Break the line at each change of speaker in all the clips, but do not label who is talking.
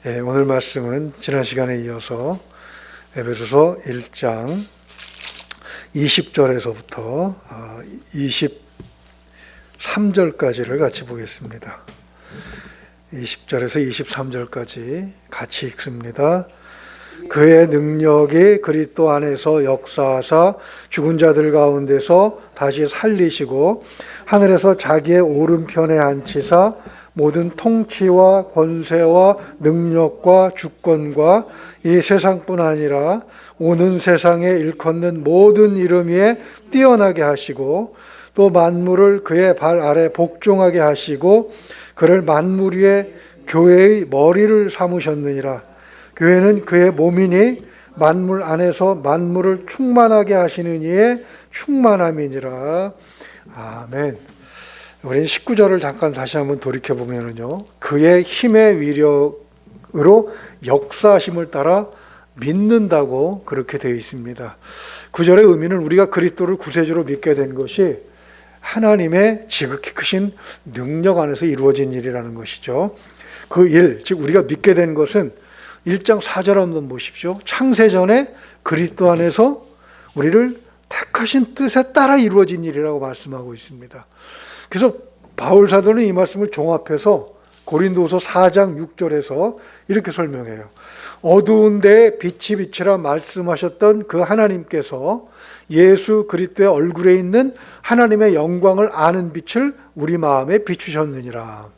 오늘 말씀은 지난 시간에 이어서 에베소서 1장 20절에서부터 23절까지를 같이 보겠습니다. 20절에서 23절까지 같이 읽습니다. 그의 능력이 그리스도 안에서 역사하사 죽은 자들 가운데서 다시 살리시고 하늘에서 자기의 오른편에 앉히사 모든 통치와 권세와 능력과 주권과 이 세상뿐 아니라 오는 세상에 일컫는 모든 이름 위에 뛰어나게 하시고 또 만물을 그의 발 아래 복종하게 하시고 그를 만물 위에 교회의 머리를 삼으셨느니라. 교회는 그의 몸이니 만물 안에서 만물을 충만하게 하시는 이의 충만함이니라. 아멘. 우리 19절을 잠깐 다시 한번 돌이켜보면요. 그의 힘의 위력으로 역사하심을 따라 믿는다고 그렇게 되어 있습니다. 9절의 의미는 우리가 그리스도를 구세주로 믿게 된 것이 하나님의 지극히 크신 능력 안에서 이루어진 일이라는 것이죠. 그 일, 즉 우리가 믿게 된 것은 1장 4절 한번 보십시오. 창세전에 그리스도 안에서 우리를 택하신 뜻에 따라 이루어진 일이라고 말씀하고 있습니다. 그래서 바울 사도는 이 말씀을 종합해서 고린도서 4장 6절에서 이렇게 설명해요. 어두운 데에 빛이 비치라 말씀하셨던 그 하나님께서 예수 그리스도의 얼굴에 있는 하나님의 영광을 아는 빛을 우리 마음에 비추셨느니라.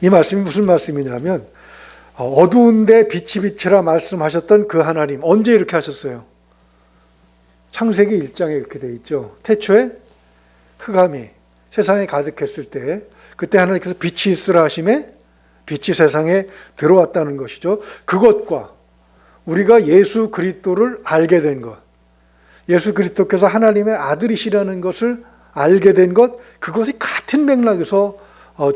이 말씀이 무슨 말씀이냐면 어두운 데에 빛이 비치라 말씀하셨던 그 하나님, 언제 이렇게 하셨어요? 창세기 1장에 이렇게 돼 있죠. 태초에 흑암이 세상에 가득했을 때 그때 하나님께서 빛이 있으라 하심에 빛이 세상에 들어왔다는 것이죠. 그것과 우리가 예수 그리스도를 알게 된 것, 예수 그리스도께서 하나님의 아들이시라는 것을 알게 된 것, 그것이 같은 맥락에서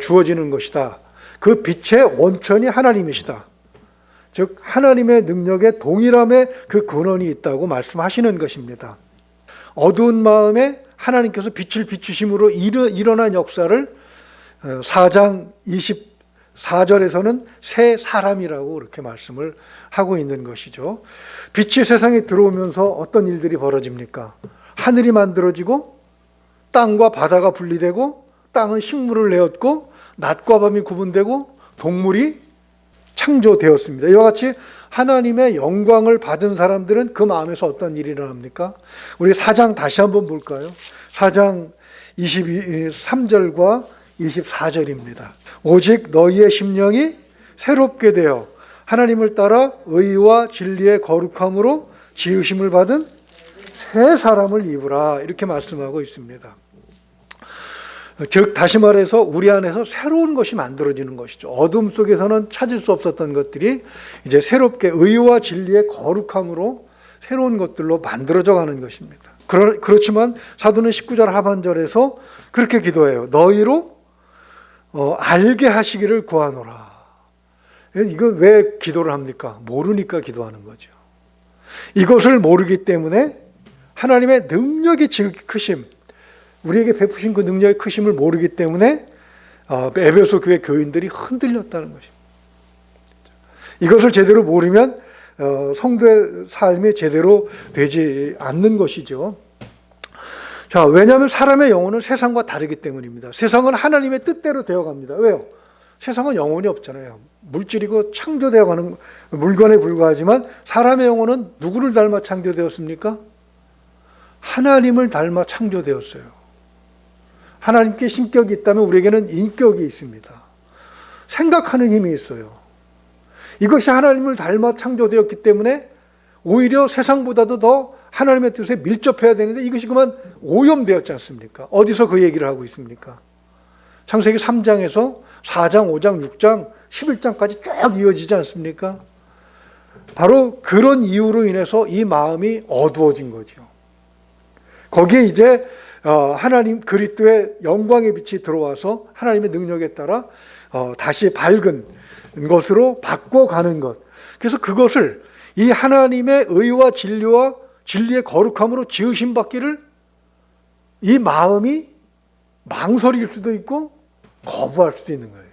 주어지는 것이다. 그 빛의 원천이 하나님이시다. 즉 하나님의 능력에 동일함에 그 근원이 있다고 말씀하시는 것입니다. 어두운 마음에 하나님께서 빛을 비추심으로 일어난 역사를 4장 24절에서는 새 사람이라고 그렇게 말씀을 하고 있는 것이죠. 빛이 세상에 들어오면서 어떤 일들이 벌어집니까? 하늘이 만들어지고 땅과 바다가 분리되고 땅은 식물을 내었고 낮과 밤이 구분되고 동물이 창조되었습니다. 이와 같이 하나님의 영광을 받은 사람들은 그 마음에서 어떤 일이 일어납니까? 우리 4장 다시 한번 볼까요? 4장 23절과 24절입니다. 오직 너희의 심령이 새롭게 되어 하나님을 따라 의와 진리의 거룩함으로 지으심을 받은 새 사람을 입으라. 이렇게 말씀하고 있습니다. 즉 다시 말해서 우리 안에서 새로운 것이 만들어지는 것이죠. 어둠 속에서는 찾을 수 없었던 것들이 이제 새롭게 의와 진리의 거룩함으로 새로운 것들로 만들어져 가는 것입니다. 그렇지만 사도는 19절 하반절에서 그렇게 기도해요. 너희로 알게 하시기를 구하노라. 이건 왜 기도를 합니까? 모르니까 기도하는 거죠. 이것을 모르기 때문에 하나님의 능력이 지극히 크심, 우리에게 베푸신 그 능력의 크심을 모르기 때문에 에베소 교회 교인들이 흔들렸다는 것입니다. 이것을 제대로 모르면 성도의 삶이 제대로 되지 않는 것이죠. 자, 왜냐하면 사람의 영혼은 세상과 다르기 때문입니다. 세상은 하나님의 뜻대로 되어갑니다. 왜요? 세상은 영혼이 없잖아요. 물질이고 창조되어가는 물건에 불과하지만 사람의 영혼은 누구를 닮아 창조되었습니까? 하나님을 닮아 창조되었어요. 하나님께 신격이 있다면 우리에게는 인격이 있습니다. 생각하는 힘이 있어요. 이것이 하나님을 닮아 창조되었기 때문에 오히려 세상보다도 더 하나님의 뜻에 밀접해야 되는데 이것이 그만 오염되었지 않습니까? 어디서 그 얘기를 하고 있습니까? 창세기 3장에서 4장, 5장, 6장, 11장까지 쭉 이어지지 않습니까? 바로 그런 이유로 인해서 이 마음이 어두워진 거죠. 거기에 이제 하나님 그리스도의 영광의 빛이 들어와서 하나님의 능력에 따라 다시 밝은 것으로 바꿔가는 것. 그래서 그것을 이 하나님의 의와 진리와 진리의 거룩함으로 지으심 받기를 이 마음이 망설일 수도 있고 거부할 수도 있는 거예요.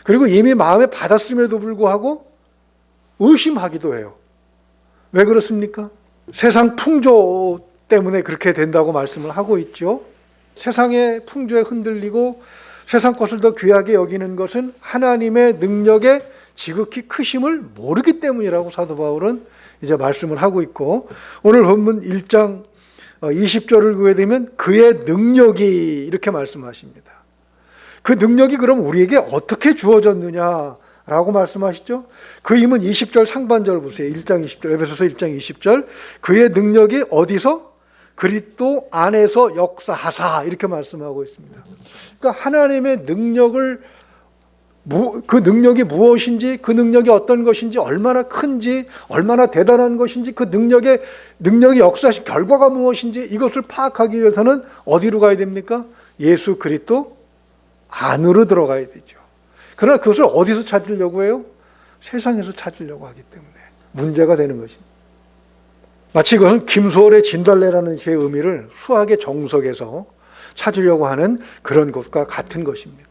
그리고 이미 마음에 받았음에도 불구하고 의심하기도 해요. 왜 그렇습니까? 세상 풍조 때문에 그렇게 된다고 말씀을 하고 있죠. 세상의 풍조에 흔들리고 세상 것을 더 귀하게 여기는 것은 하나님의 능력의 지극히 크심을 모르기 때문이라고 사도 바울은 이제 말씀을 하고 있고, 오늘 본문 1장 20절을 보게 되면 그의 능력이 이렇게 말씀하십니다. 그 능력이 그럼 우리에게 어떻게 주어졌느냐라고 말씀하시죠. 그 힘은 20절 상반절 보세요. 1장 20절, 에베소서 1장 20절. 그의 능력이 어디서? 그리스도 안에서 역사하사, 이렇게 말씀하고 있습니다. 그러니까 하나님의 능력을, 그 능력이 무엇인지, 그 능력이 어떤 것인지, 얼마나 큰지, 얼마나 대단한 것인지, 그 능력이 역사하신 결과가 무엇인지, 이것을 파악하기 위해서는 어디로 가야 됩니까? 예수 그리스도 안으로 들어가야 되죠. 그러나 그것을 어디서 찾으려고 해요? 세상에서 찾으려고 하기 때문에 문제가 되는 것입니다. 마치 이것은 김소월의 진달래라는 시의 의미를 수학의 정석에서 찾으려고 하는 그런 것과 같은 것입니다.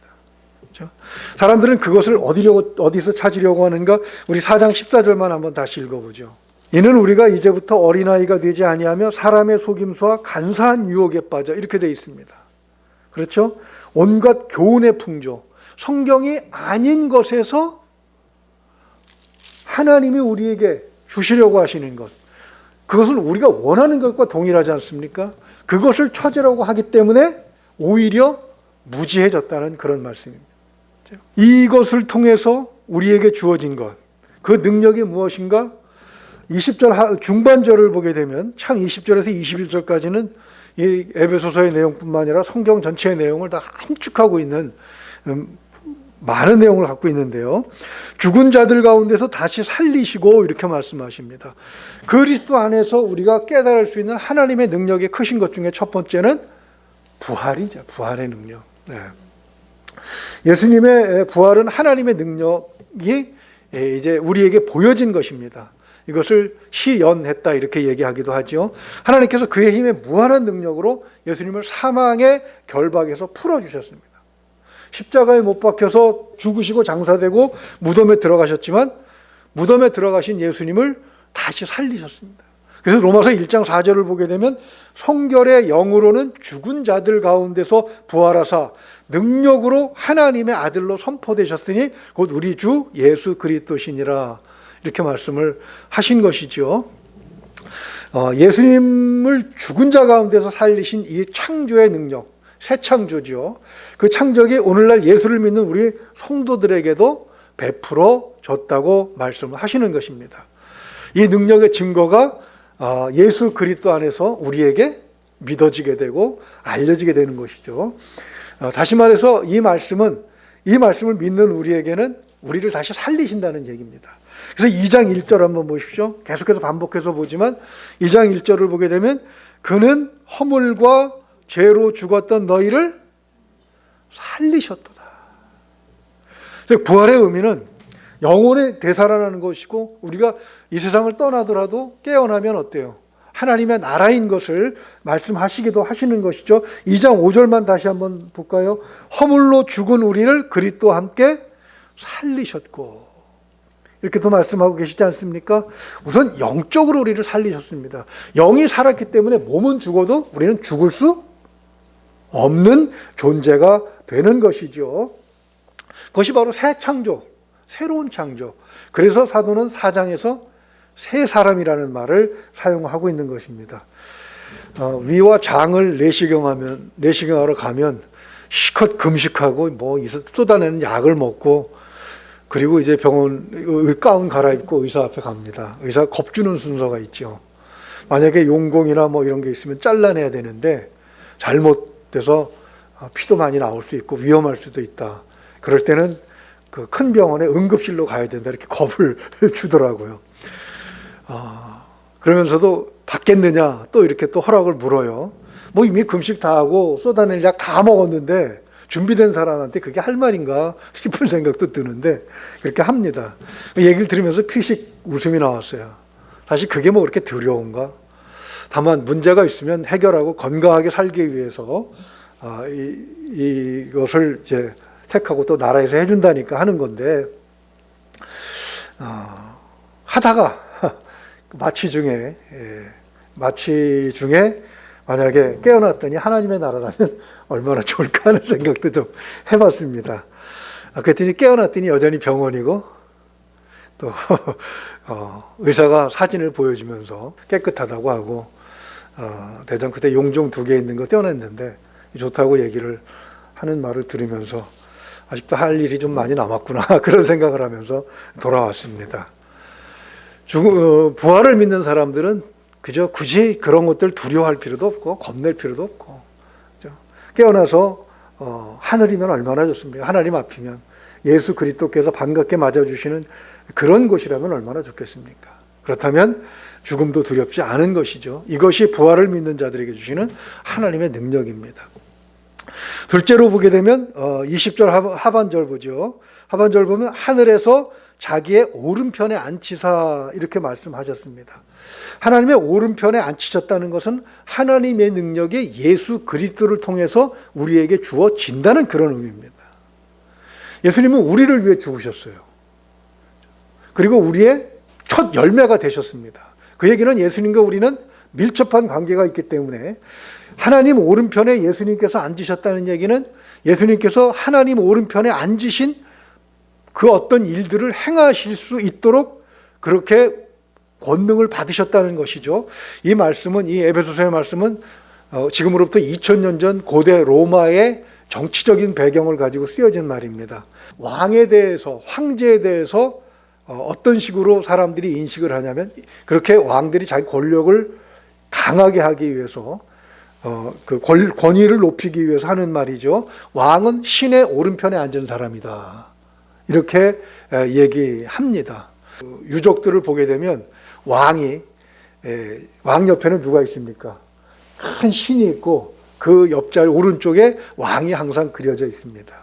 그렇죠? 사람들은 그것을 어디서 찾으려고 하는가? 우리 4장 14절만 한번 다시 읽어보죠. 이는 우리가 이제부터 어린아이가 되지 아니하며 사람의 속임수와 간사한 유혹에 빠져, 이렇게 되어 있습니다. 그렇죠? 온갖 교훈의 풍조, 성경이 아닌 것에서 하나님이 우리에게 주시려고 하시는 것, 그것은 우리가 원하는 것과 동일하지 않습니까? 그것을 찾으려고 하기 때문에 오히려 무지해졌다는 그런 말씀입니다. 이것을 통해서 우리에게 주어진 것, 그 능력이 무엇인가? 20절 중반절을 보게 되면 창 20절에서 21절까지는 이 에베소서의 내용뿐만 아니라 성경 전체의 내용을 다 함축하고 있는 많은 내용을 갖고 있는데요. 죽은 자들 가운데서 다시 살리시고, 이렇게 말씀하십니다. 그리스도 안에서 우리가 깨달을 수 있는 하나님의 능력이 크신 것 중에 첫 번째는 부활이죠. 부활의 능력. 네. 예수님의 부활은 하나님의 능력이 이제 우리에게 보여진 것입니다. 이것을 시연했다, 이렇게 얘기하기도 하죠. 하나님께서 그의 힘의 무한한 능력으로 예수님을 사망의 결박에서 풀어주셨습니다. 십자가에 못 박혀서 죽으시고 장사되고 무덤에 들어가셨지만 무덤에 들어가신 예수님을 다시 살리셨습니다. 그래서 로마서 1장 4절을 보게 되면 성결의 영으로는 죽은 자들 가운데서 부활하사 능력으로 하나님의 아들로 선포되셨으니 곧 우리 주 예수 그리스도시니라, 이렇게 말씀을 하신 것이죠. 예수님을 죽은 자 가운데서 살리신 이 창조의 능력, 새 창조죠. 그 창조기 오늘날 예수를 믿는 우리 성도들에게도 베풀어졌다고 말씀을 하시는 것입니다. 이 능력의 증거가 예수 그리스도 안에서 우리에게 믿어지게 되고 알려지게 되는 것이죠. 다시 말해서 이 말씀을 믿는 우리에게는 우리를 다시 살리신다는 얘기입니다. 그래서 2장 1절 한번 보십시오. 계속해서 반복해서 보지만 2장 1절을 보게 되면 그는 허물과 죄로 죽었던 너희를 살리셨도다. 부활의 의미는 영혼의 되살아나는 것이고, 우리가 이 세상을 떠나더라도 깨어나면 어때요? 하나님의 나라인 것을 말씀하시기도 하시는 것이죠. 2장 5절만 다시 한번 볼까요? 허물로 죽은 우리를 그리스도와 함께 살리셨고, 이렇게 또 말씀하고 계시지 않습니까? 우선 영적으로 우리를 살리셨습니다. 영이 살았기 때문에 몸은 죽어도 우리는 죽을 수 없는 존재가 되는 것이죠. 그것이 바로 새 창조, 새로운 창조. 그래서 사도는 4장에서 새 사람이라는 말을 사용하고 있는 것입니다. 위와 장을 내시경하러 가면 실컷 금식하고 쏟아내는 약을 먹고, 그리고 이제 병원 가운 갈아입고 의사 앞에 갑니다. 의사 겁주는 순서가 있죠. 만약에 용공이나 이런 게 있으면 잘라내야 되는데 잘못돼서 피도 많이 나올 수 있고 위험할 수도 있다. 그럴 때는 그 큰 병원에 응급실로 가야 된다, 이렇게 겁을 주더라고요. 그러면서도 받겠느냐 또 이렇게 또 허락을 물어요. 이미 금식 다 하고 쏟아낼 약 다 먹었는데 준비된 사람한테 그게 할 말인가 싶은 생각도 드는데 그렇게 합니다. 얘기를 들으면서 피식 웃음이 나왔어요. 사실 그게 그렇게 두려운가? 다만 문제가 있으면 해결하고 건강하게 살기 위해서 이것을 이제 택하고 또 나라에서 해준다니까 하는 건데, 하다가 마취 중에 만약에 깨어났더니 하나님의 나라라면 얼마나 좋을까 하는 생각도 좀 해봤습니다. 그랬더니 깨어났더니 여전히 병원이고, 또 의사가 사진을 보여주면서 깨끗하다고 하고, 대장 끝에 용종 2개 있는 거 떼어냈는데 좋다고 얘기를 하는 말을 들으면서 아직도 할 일이 좀 많이 남았구나 그런 생각을 하면서 돌아왔습니다. 부활을 믿는 사람들은 그저 굳이 그런 것들 두려워할 필요도 없고 겁낼 필요도 없고, 그죠? 깨어나서 하늘이면 얼마나 좋습니까? 하나님 앞이면 예수 그리스도께서 반갑게 맞아주시는 그런 곳이라면 얼마나 좋겠습니까? 그렇다면 죽음도 두렵지 않은 것이죠. 이것이 부활을 믿는 자들에게 주시는 하나님의 능력입니다. 둘째로 보게 되면 20절 하반절 보죠. 하반절 보면 하늘에서 자기의 오른편에 앉히사 이렇게 말씀하셨습니다. 하나님의 오른편에 앉히셨다는 것은 하나님의 능력이 예수 그리스도를 통해서 우리에게 주어진다는 그런 의미입니다. 예수님은 우리를 위해 죽으셨어요. 그리고 우리의 첫 열매가 되셨습니다. 그 얘기는 예수님과 우리는 밀접한 관계가 있기 때문에 하나님 오른편에 예수님께서 앉으셨다는 얘기는 예수님께서 하나님 오른편에 앉으신 그 어떤 일들을 행하실 수 있도록 그렇게 권능을 받으셨다는 것이죠. 이 말씀은, 이 에베소서의 말씀은 지금으로부터 2000년 전 고대 로마의 정치적인 배경을 가지고 쓰여진 말입니다. 왕에 대해서, 황제에 대해서 어떤 식으로 사람들이 인식을 하냐면 그렇게 왕들이 자기 권력을 강하게 하기 위해서 그 권위를 높이기 위해서 하는 말이죠. 왕은 신의 오른편에 앉은 사람이다. 이렇게 얘기합니다. 유적들을 보게 되면 왕 옆에는 누가 있습니까? 큰 신이 있고 그 옆자리 오른쪽에 왕이 항상 그려져 있습니다.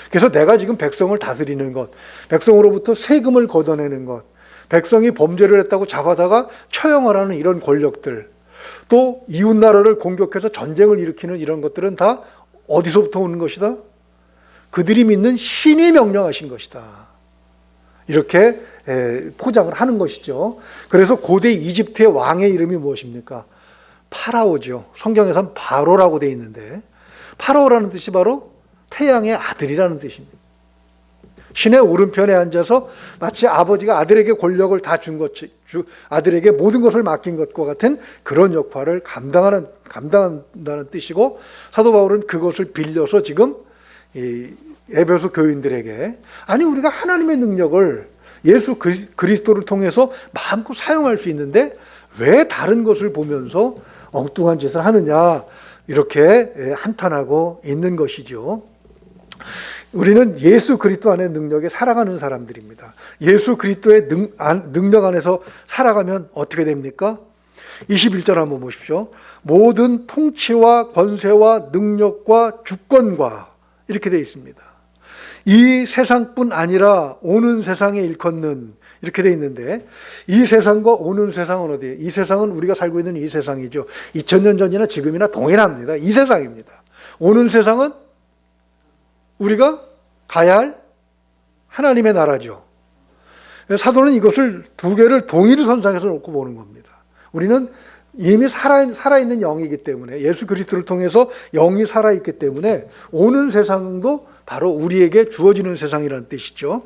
그래서 내가 지금 백성을 다스리는 것, 백성으로부터 세금을 걷어내는 것, 백성이 범죄를 했다고 잡아다가 처형을 하는 이런 권력들, 또 이웃나라를 공격해서 전쟁을 일으키는 이런 것들은 다 어디서부터 오는 것이다? 그들이 믿는 신이 명령하신 것이다. 이렇게 포장을 하는 것이죠. 그래서 고대 이집트의 왕의 이름이 무엇입니까? 파라오죠. 성경에서는 바로라고 되어 있는데 파라오라는 뜻이 바로 태양의 아들이라는 뜻입니다. 신의 오른편에 앉아서 마치 아버지가 아들에게 권력을 다 준 것, 아들에게 모든 것을 맡긴 것과 같은 그런 역할을 감당한다는 뜻이고, 사도 바울은 그것을 빌려서 지금 이 에베소 교인들에게, 아니 우리가 하나님의 능력을 예수 그리스도를 통해서 마음껏 사용할 수 있는데 왜 다른 것을 보면서 엉뚱한 짓을 하느냐, 이렇게 한탄하고 있는 것이죠. 우리는 예수 그리스도 안의 능력에 살아가는 사람들입니다. 예수 그리스도의 능력 안에서 살아가면 어떻게 됩니까? 21절 한번 보십시오. 모든 통치와 권세와 능력과 주권과 이렇게 되어 있습니다. 이 세상뿐 아니라 오는 세상에 일컫는, 이렇게 되어 있는데 이 세상과 오는 세상은 어디예요? 이 세상은 우리가 살고 있는 이 세상이죠. 2000년 전이나 지금이나 동일합니다. 이 세상입니다. 오는 세상은 우리가 가야 할 하나님의 나라죠. 사도는 이것을 두 개를 동일 선상에서 놓고 보는 겁니다. 우리는 이미 살아있는 영이기 때문에, 예수 그리스도를 통해서 영이 살아있기 때문에 오는 세상도 바로 우리에게 주어지는 세상이라는 뜻이죠.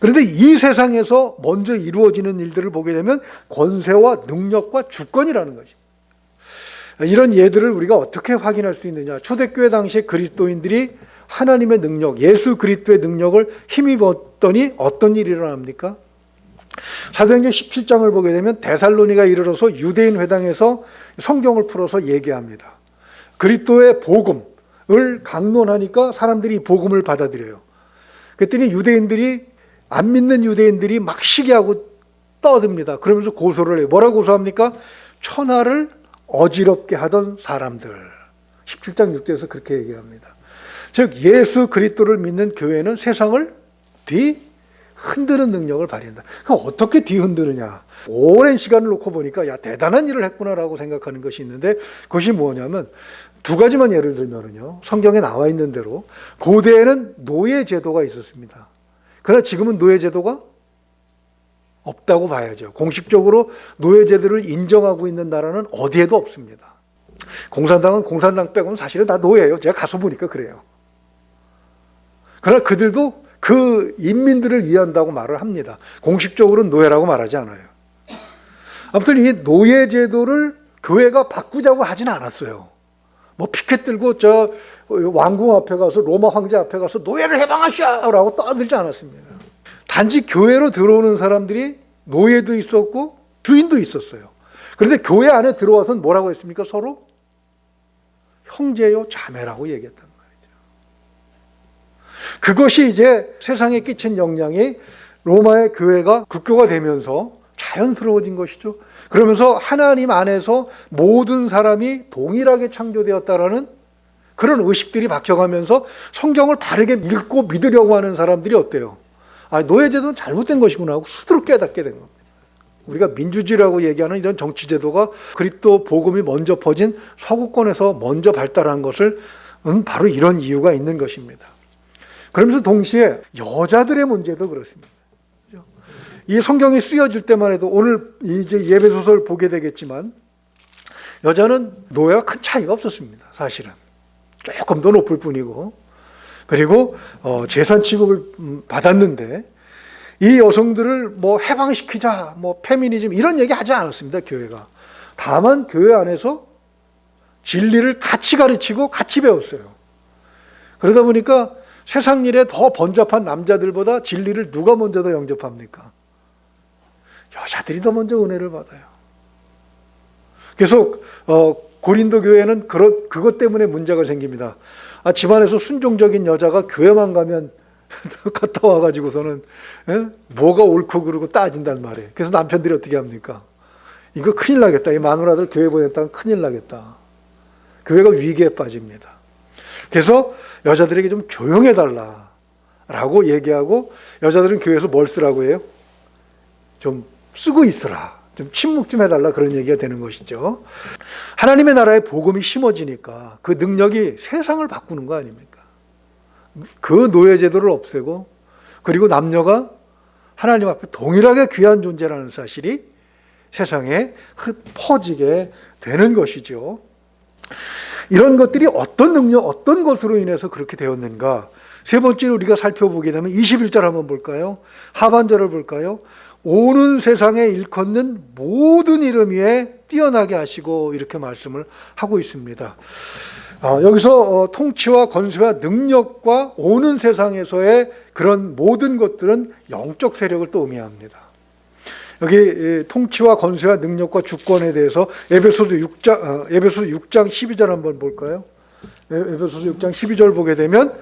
그런데 이 세상에서 먼저 이루어지는 일들을 보게 되면 권세와 능력과 주권이라는 것입니다. 이런 예들을 우리가 어떻게 확인할 수 있느냐? 초대교회 당시에 그리스도인들이 하나님의 능력, 예수 그리스도의 능력을 힘입었더니 어떤 일이 일어납니까? 사도행전 17장을 보게 되면 데살로니가 이르러서 유대인 회당에서 성경을 풀어서 얘기합니다. 그리스도의 복음을 강론하니까 사람들이 복음을 받아들여요. 그랬더니 유대인들이, 안 믿는 유대인들이 막 시기하고 떠듭니다. 그러면서 고소를 해요. 뭐라고 고소합니까? 천하를 어지럽게 하던 사람들. 17장 6절에서 그렇게 얘기합니다. 즉 예수 그리스도를 믿는 교회는 세상을 흔드는 능력을 발휘한다. 그럼 어떻게 뒤흔드느냐? 오랜 시간을 놓고 보니까 야, 대단한 일을 했구나라고 생각하는 것이 있는데, 그것이 뭐냐면 두 가지만 예를 들면요, 성경에 나와 있는 대로 고대에는 노예 제도가 있었습니다. 그러나 지금은 노예 제도가 없다고 봐야죠. 공식적으로 노예 제도를 인정하고 있는 나라는 어디에도 없습니다. 공산당은 공산당 빼고는 사실은 다 노예예요. 제가 가서 보니까 그래요. 그러나 그들도 그 인민들을 이해한다고 말을 합니다. 공식적으로는 노예라고 말하지 않아요. 아무튼 이 노예 제도를 교회가 바꾸자고 하진 않았어요. 뭐 피켓 들고 저 왕궁 앞에 가서, 로마 황제 앞에 가서 노예를 해방하시오라고 떠들지 않았습니다. 단지 교회로 들어오는 사람들이 노예도 있었고 주인도 있었어요. 그런데 교회 안에 들어와서는 뭐라고 했습니까? 서로 형제요 자매라고 얘기했단 말이죠. 그것이 이제 세상에 끼친 영향이 로마의 교회가 국교가 되면서 자연스러워진 것이죠. 그러면서 하나님 안에서 모든 사람이 동일하게 창조되었다라는 그런 의식들이 박혀가면서 성경을 바르게 읽고 믿으려고 하는 사람들이 어때요? 아, 노예제도는 잘못된 것이구나 하고 스스로 깨닫게 된 겁니다. 우리가 민주주의라고 얘기하는 이런 정치제도가 그리스도 복음이 먼저 퍼진 서구권에서 먼저 발달한 것을 바로 이런 이유가 있는 것입니다. 그러면서 동시에 여자들의 문제도 그렇습니다. 이 성경이 쓰여질 때만 해도 오늘 이제 예배소설을 보게 되겠지만 여자는 노예와 큰 차이가 없었습니다. 사실은 조금 더 높을 뿐이고, 그리고 재산 취급을 받았는데 이 여성들을 뭐 해방시키자, 뭐 페미니즘 이런 얘기 하지 않았습니다. 교회가. 다만 교회 안에서 진리를 같이 가르치고 같이 배웠어요. 그러다 보니까 세상 일에 더 번잡한 남자들보다 진리를 누가 먼저 더 영접합니까? 여자들이 더 먼저 은혜를 받아요. 그래서 고린도 교회는 그것 때문에 문제가 생깁니다. 아, 집안에서 순종적인 여자가 교회만 가면 갔다 와가지고서는 뭐가 옳고 그르고 따진단 말이에요. 그래서 남편들이 어떻게 합니까? 이거 큰일 나겠다. 이 마누라들 교회 보냈다가 큰일 나겠다. 교회가 위기에 빠집니다. 그래서 여자들에게 좀 조용해달라라고 얘기하고, 여자들은 교회에서 뭘 쓰라고 해요? 좀 쓰고 있으라. 좀 침묵 좀 해달라, 그런 얘기가 되는 것이죠. 하나님의 나라의 복음이 심어지니까 그 능력이 세상을 바꾸는 거 아닙니까? 그 노예제도를 없애고, 그리고 남녀가 하나님 앞에 동일하게 귀한 존재라는 사실이 세상에 퍼지게 되는 것이죠. 이런 것들이 어떤 능력, 어떤 것으로 인해서 그렇게 되었는가? 세 번째로 우리가 살펴보게 되면 21절 한번 볼까요? 하반절을 볼까요? 오는 세상에 일컫는 모든 이름 위에 뛰어나게 하시고, 이렇게 말씀을 하고 있습니다. 여기서 통치와 권세와 능력과 오는 세상에서의 그런 모든 것들은 영적 세력을 또 의미합니다. 여기 통치와 권세와 능력과 주권에 대해서 에베소서 6장 12절 한번 볼까요? 에베소서 6장 12절 보게 되면,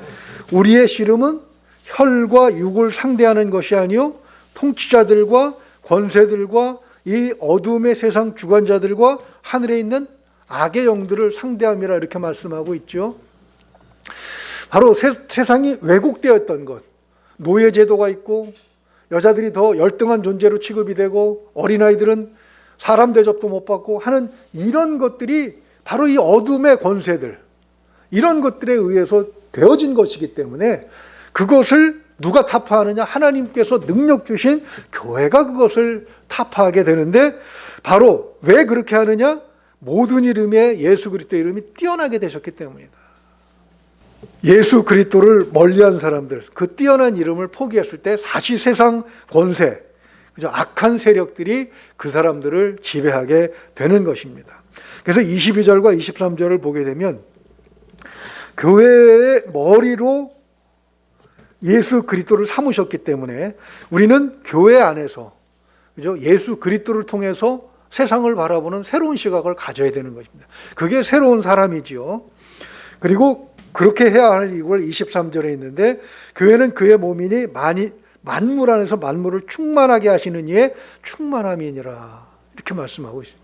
우리의 씨름은 혈과 육을 상대하는 것이 아니요 통치자들과 권세들과 이 어둠의 세상 주관자들과 하늘에 있는 악의 영들을 상대함이라, 이렇게 말씀하고 있죠. 바로 세상이 왜곡되었던 것, 노예 제도가 있고 여자들이 더 열등한 존재로 취급이 되고 어린아이들은 사람 대접도 못 받고 하는 이런 것들이 바로 이 어둠의 권세들, 이런 것들에 의해서 되어진 것이기 때문에 그것을 누가 타파하느냐? 하나님께서 능력 주신 교회가 그것을 타파하게 되는데, 바로 왜 그렇게 하느냐? 모든 이름에 예수 그리스도의 이름이 뛰어나게 되셨기 때문이다. 예수 그리스도를 멀리한 사람들, 그 뛰어난 이름을 포기했을 때 사실 세상 권세, 악한 세력들이 그 사람들을 지배하게 되는 것입니다. 그래서 22절과 23절을 보게 되면 교회의 머리로 예수 그리스도를 삼으셨기 때문에 우리는 교회 안에서, 그죠? 예수 그리스도를 통해서 세상을 바라보는 새로운 시각을 가져야 되는 것입니다. 그게 새로운 사람이지요. 그리고 그렇게 해야 할 이유가 23절에 있는데, 교회는 그의 몸이니 만물 안에서 만물을 충만하게 하시는 이의 충만함이니라, 이렇게 말씀하고 있습니다.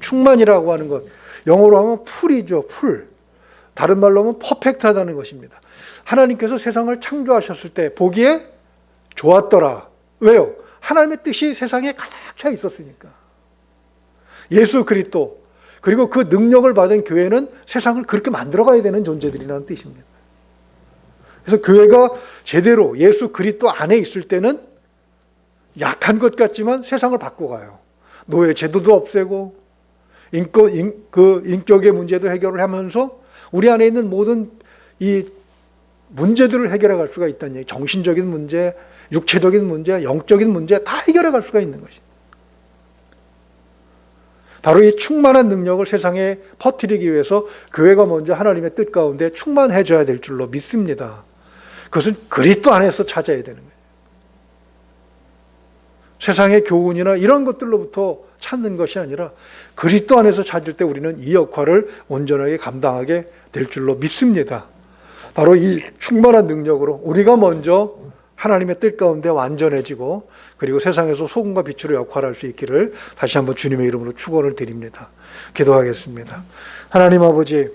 충만이라고 하는 것, 영어로 하면 풀이죠. 풀. 다른 말로 하면 퍼펙트하다는 것입니다. 하나님께서 세상을 창조하셨을 때 보기에 좋았더라. 왜요? 하나님의 뜻이 세상에 가득 차 있었으니까. 예수 그리스도 그리고 그 능력을 받은 교회는 세상을 그렇게 만들어가야 되는 존재들이라는 뜻입니다. 그래서 교회가 제대로 예수 그리스도 안에 있을 때는 약한 것 같지만 세상을 바꿔가요. 노예 제도도 없애고 인격의 문제도 해결을 하면서 우리 안에 있는 모든 이 문제들을 해결해 갈 수가 있다는 얘기. 정신적인 문제, 육체적인 문제, 영적인 문제 다 해결해 갈 수가 있는 것입니다. 바로 이 충만한 능력을 세상에 퍼뜨리기 위해서 교회가 먼저 하나님의 뜻 가운데 충만해져야 될 줄로 믿습니다. 그것은 그리스도 안에서 찾아야 되는 거예요. 세상의 교훈이나 이런 것들로부터 찾는 것이 아니라 그리스도 안에서 찾을 때 우리는 이 역할을 온전하게 감당하게 될 줄로 믿습니다. 바로 이 충만한 능력으로 우리가 먼저 하나님의 뜻 가운데 완전해지고 그리고 세상에서 소금과 빛으로 역할할 수 있기를 다시 한번 주님의 이름으로 축원을 드립니다. 기도하겠습니다. 하나님 아버지,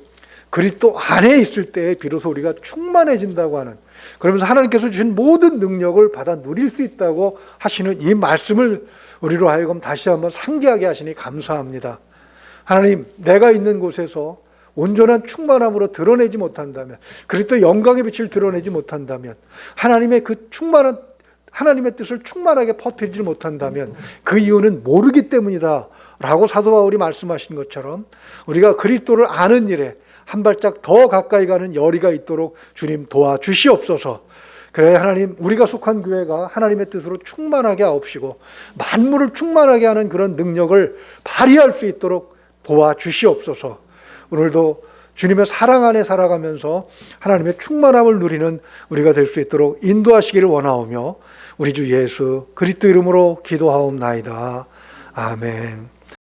그리스도 안에 있을 때 비로소 우리가 충만해진다고 하는, 그러면서 하나님께서 주신 모든 능력을 받아 누릴 수 있다고 하시는 이 말씀을 우리로 하여금 다시 한번 상기하게 하시니 감사합니다. 하나님, 내가 있는 곳에서 온전한 충만함으로 드러내지 못한다면, 그리스도 영광의 빛을 드러내지 못한다면, 하나님의 그 충만한 하나님의 뜻을 충만하게 퍼뜨리지 못한다면 그 이유는 모르기 때문이다 라고 사도 바울이 말씀하신 것처럼 우리가 그리스도를 아는 일에 한 발짝 더 가까이 가는 열의가 있도록 주님 도와주시옵소서. 그래야 하나님, 우리가 속한 교회가 하나님의 뜻으로 충만하게 하옵시고 만물을 충만하게 하는 그런 능력을 발휘할 수 있도록 도와주시옵소서. 오늘도 주님의 사랑 안에 살아가면서 하나님의 충만함을 누리는 우리가 될 수 있도록 인도하시기를 원하오며 우리 주 예수 그리스도 이름으로 기도하옵나이다. 아멘.